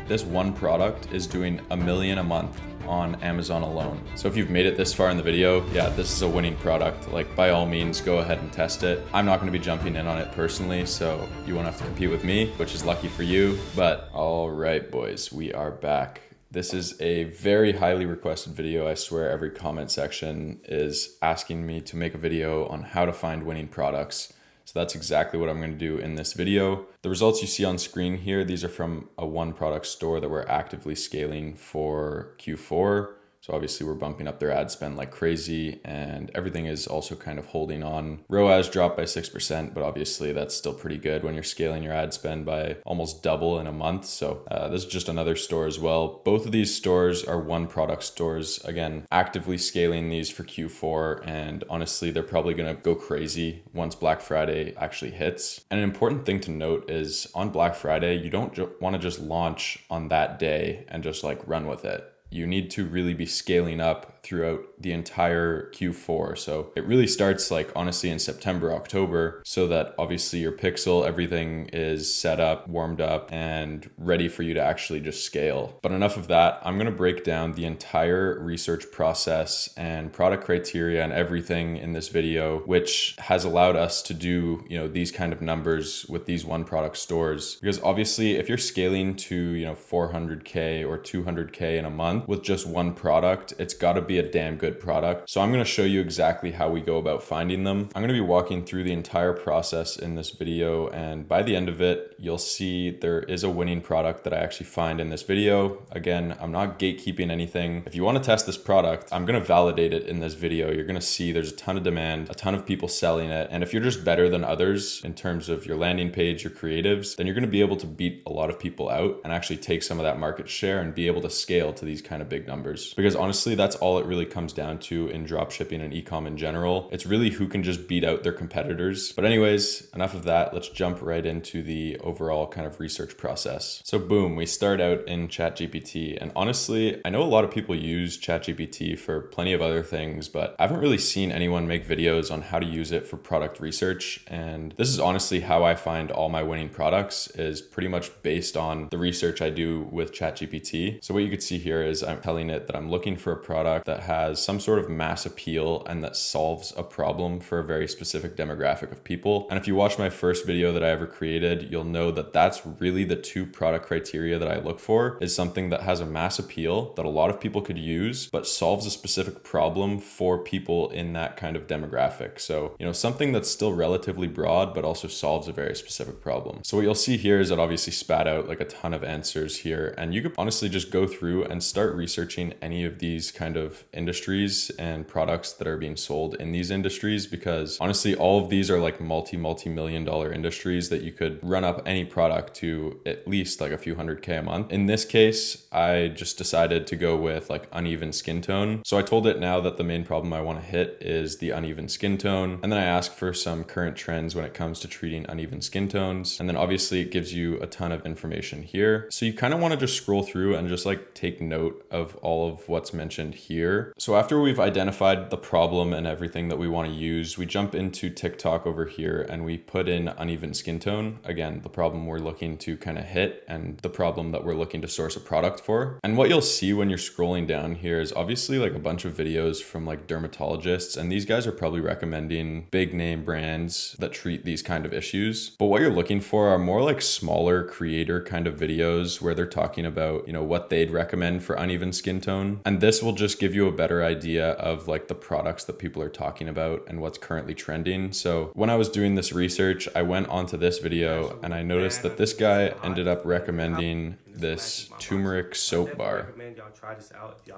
this one product is doing $1 million a month on Amazon alone. So if you've made it this far in the video, yeah, this is a winning product. Like, by all means, go ahead and test it. I'm not going to be jumping in on it personally, so you won't have to compete with me, which is lucky for you. But all right, boys, we are back. This is a very highly requested video. I swear every comment section is asking me to make a video on how to find winning products. So that's exactly what I'm going to do in this video. The results you see on screen here, these are from a one product store that we're actively scaling for Q4. So obviously we're bumping up their ad spend like crazy, and everything is also kind of holding on. ROAS dropped by 6%, but obviously that's still pretty good when you're scaling your ad spend by almost double in a month. So this is just another store as well. Both of these stores are one product stores. Again, actively scaling these for Q4, and honestly, they're probably gonna go crazy once Black Friday actually hits. And an important thing to note is on Black Friday, you don't wanna just launch on that day and just like run with it. You need to really be scaling up throughout the entire Q4. So it really starts like honestly in September, October, so that obviously your pixel, everything is set up, warmed up, and ready for you to actually just scale. But enough of that. I'm gonna break down the entire research process and product criteria and everything in this video, which has allowed us to do, these kind of numbers with these one product stores. Because obviously if you're scaling to, 400K or 200K in a month with just one product, it's gotta be a damn good product. So I'm going to show you exactly how we go about finding them. I'm going to be walking through the entire process in this video, and by the end of it, you'll see there is a winning product that I actually find in this video. Again, I'm not gatekeeping anything. If you want to test this product, I'm going to validate it in this video. You're going to see there's a ton of demand, a ton of people selling it. And if you're just better than others in terms of your landing page, your creatives, then you're going to be able to beat a lot of people out and actually take some of that market share and be able to scale to these kind of big numbers. Because honestly, that's all it really comes down to in dropshipping and e-com in general. It's really who can just beat out their competitors. But anyways, enough of that. Let's jump right into the overall kind of research process. So boom, we start out in ChatGPT. And honestly, I know a lot of people use ChatGPT for plenty of other things, but I haven't really seen anyone make videos on how to use it for product research. And this is honestly how I find all my winning products, is pretty much based on the research I do with ChatGPT. So what you could see here is I'm telling it that I'm looking for a product that has some sort of mass appeal and that solves a problem for a very specific demographic of people. And if you watch my first video that I ever created, you'll know that that's really the two product criteria that I look for, is something that has a mass appeal that a lot of people could use, but solves a specific problem for people in that kind of demographic. So, something that's still relatively broad, but also solves a very specific problem. So what you'll see here is that obviously spat out like a ton of answers here, and you could honestly just go through and start researching any of these kind of industries and products that are being sold in these industries, because honestly all of these are like multi-million dollar industries that you could run up any product to at least like a few $100K a month. In this case, I just decided to go with like uneven skin tone. So I told it now that the main problem I want to hit is the uneven skin tone, and then I asked for some current trends when it comes to treating uneven skin tones, and then obviously it gives you a ton of information here. So you kind of want to just scroll through and just like take note of all of what's mentioned here. So after we've identified the problem and everything that we want to use, we jump into TikTok over here and we put in uneven skin tone. Again, the problem we're looking to kind of hit and the problem that we're looking to source a product for. And what you'll see when you're scrolling down here is obviously like a bunch of videos from like dermatologists, and these guys are probably recommending big name brands that treat these kind of issues. But what you're looking for are more like smaller creator kind of videos where they're talking about, what they'd recommend for uneven skin tone. And this will just give you a better idea of like the products that people are talking about and what's currently trending. So when I was doing this research, I went onto this video and I noticed that this guy ended up recommending this turmeric soap bar.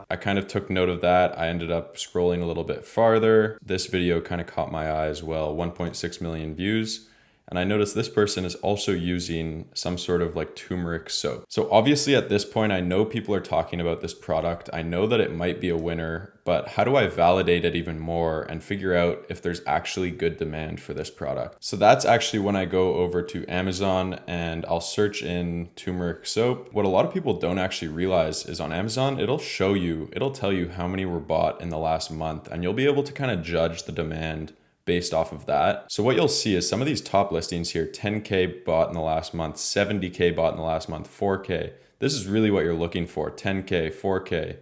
I kind of took note of that. I ended up scrolling a little bit farther. This video kind of caught my eye as well, 1.6 million views. And I noticed this person is also using some sort of like turmeric soap. So obviously at this point, I know people are talking about this product. I know that it might be a winner, but how do I validate it even more and figure out if there's actually good demand for this product? So that's actually when I go over to Amazon and I'll search in turmeric soap. What a lot of people don't actually realize is on Amazon, it'll tell you how many were bought in the last month, and you'll be able to kind of judge the demand based off of that. So what you'll see is some of these top listings here, 10K bought in the last month, 70K bought in the last month, 4K. this is really what you're looking for, 10K, 4K.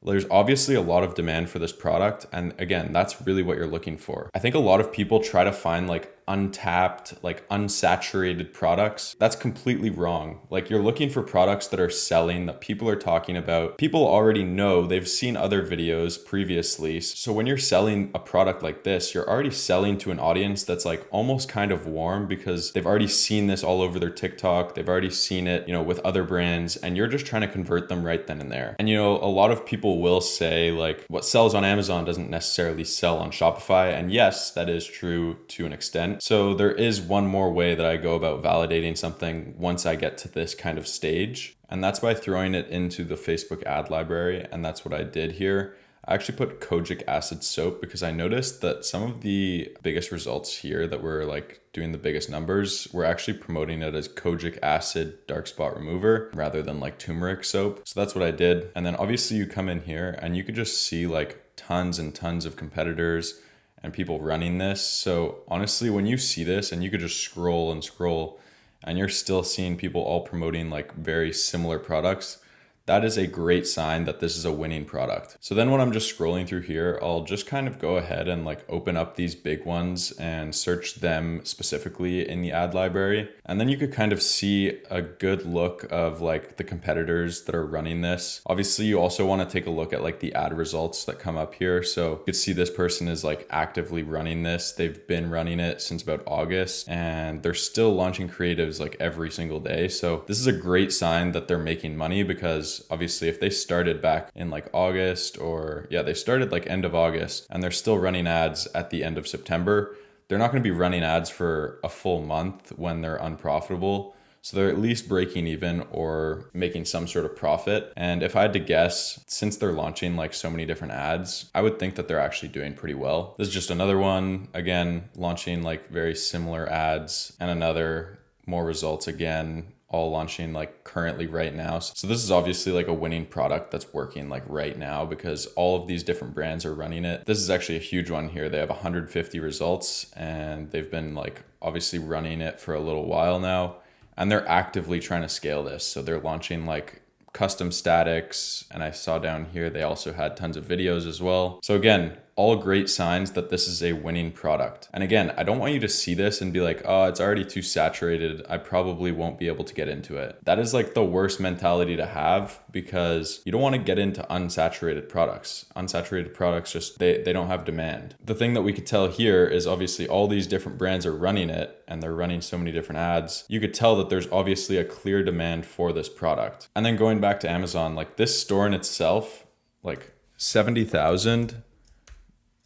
There's obviously a lot of demand for this product. And again, that's really what you're looking for. I think a lot of people try to find like untapped, like unsaturated products. That's completely wrong. Like you're looking for products that are selling, that people are talking about. People already know, they've seen other videos previously. So when you're selling a product like this, you're already selling to an audience that's like almost kind of warm because they've already seen this all over their TikTok. They've already seen it, with other brands, and you're just trying to convert them right then and there. And a lot of people will say like what sells on Amazon doesn't necessarily sell on Shopify. And yes, that is true to an extent. So there is one more way that I go about validating something once I get to this kind of stage. And that's by throwing it into the Facebook ad library. And that's what I did here. I actually put kojic acid soap because I noticed that some of the biggest results here that were like doing the biggest numbers were actually promoting it as kojic acid dark spot remover rather than like turmeric soap. So that's what I did. And then obviously you come in here and you could just see like tons and tons of competitors and people running this. So honestly, when you see this and you could just scroll and scroll and you're still seeing people all promoting like very similar products, that is a great sign that this is a winning product. So then when I'm just scrolling through here, I'll just kind of go ahead and like open up these big ones and search them specifically in the ad library. And then you could kind of see a good look of like the competitors that are running this. Obviously, you also want to take a look at like the ad results that come up here. So you could see this person is like actively running this. They've been running it since about August and they're still launching creatives like every single day. So this is a great sign that they're making money because obviously if they started back in like August they started like end of August and they're still running ads at the end of September, they're not going to be running ads for a full month when they're unprofitable. So they're at least breaking even or making some sort of profit. And if I had to guess, since they're launching like so many different ads, I would think that they're actually doing pretty well. This is just another one, again, launching like very similar ads and another more results again, all launching like currently right now. So this is obviously like a winning product that's working like right now because all of these different brands are running it. This is actually a huge one here. They have 150 results and they've been like obviously running it for a little while now and they're actively trying to scale this. So they're launching like custom statics, and I saw down here they also had tons of videos as well. So again, all great signs that this is a winning product. And again, I don't want you to see this and be like, oh, it's already too saturated, I probably won't be able to get into it. That is like the worst mentality to have because you don't want to get into unsaturated products. Unsaturated products just, they don't have demand. The thing that we could tell here is obviously all these different brands are running it and they're running so many different ads. You could tell that there's obviously a clear demand for this product. And then going back to Amazon, like this store in itself, like 70,000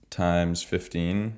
times 15.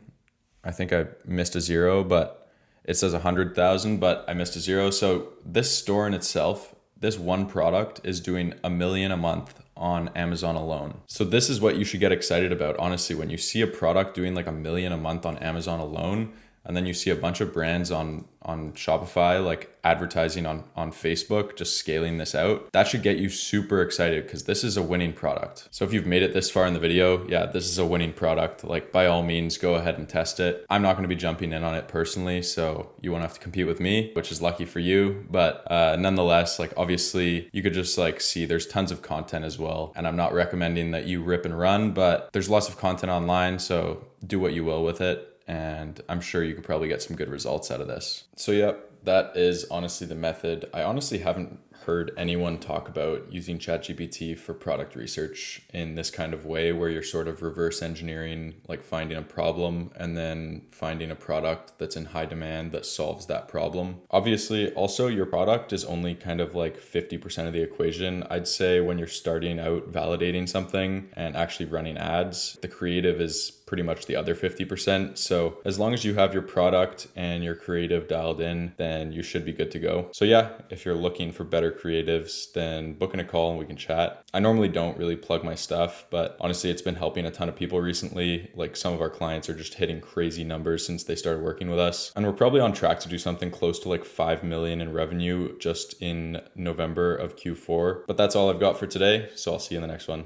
I think I missed a zero, but it says 100,000, but I missed a zero. So this store in itself, this one product is doing $1 million a month on Amazon alone. So this is what you should get excited about. Honestly, when you see a product doing like $1 million a month on Amazon alone, and then you see a bunch of brands on Shopify, like advertising on Facebook, just scaling this out, that should get you super excited because this is a winning product. So if you've made it this far in the video, yeah, this is a winning product. Like by all means, go ahead and test it. I'm not going to be jumping in on it personally, so you won't have to compete with me, which is lucky for you. But nonetheless, like obviously you could just like see there's tons of content as well. And I'm not recommending that you rip and run, but there's lots of content online, so do what you will with it. And I'm sure you could probably get some good results out of this. So yep, that is honestly the method. I honestly haven't heard anyone talk about using ChatGPT for product research in this kind of way where you're sort of reverse engineering, like finding a problem and then finding a product that's in high demand that solves that problem. Obviously, also your product is only kind of like 50% of the equation. I'd say when you're starting out validating something and actually running ads, the creative is pretty much the other 50%. So as long as you have your product and your creative dialed in, then you should be good to go. So yeah, if you're looking for better creatives, then book in a call and we can chat. I normally don't really plug my stuff, but honestly, it's been helping a ton of people recently. Like some of our clients are just hitting crazy numbers since they started working with us. And we're probably on track to do something close to like 5 million in revenue just in November of Q4. But that's all I've got for today. So I'll see you in the next one.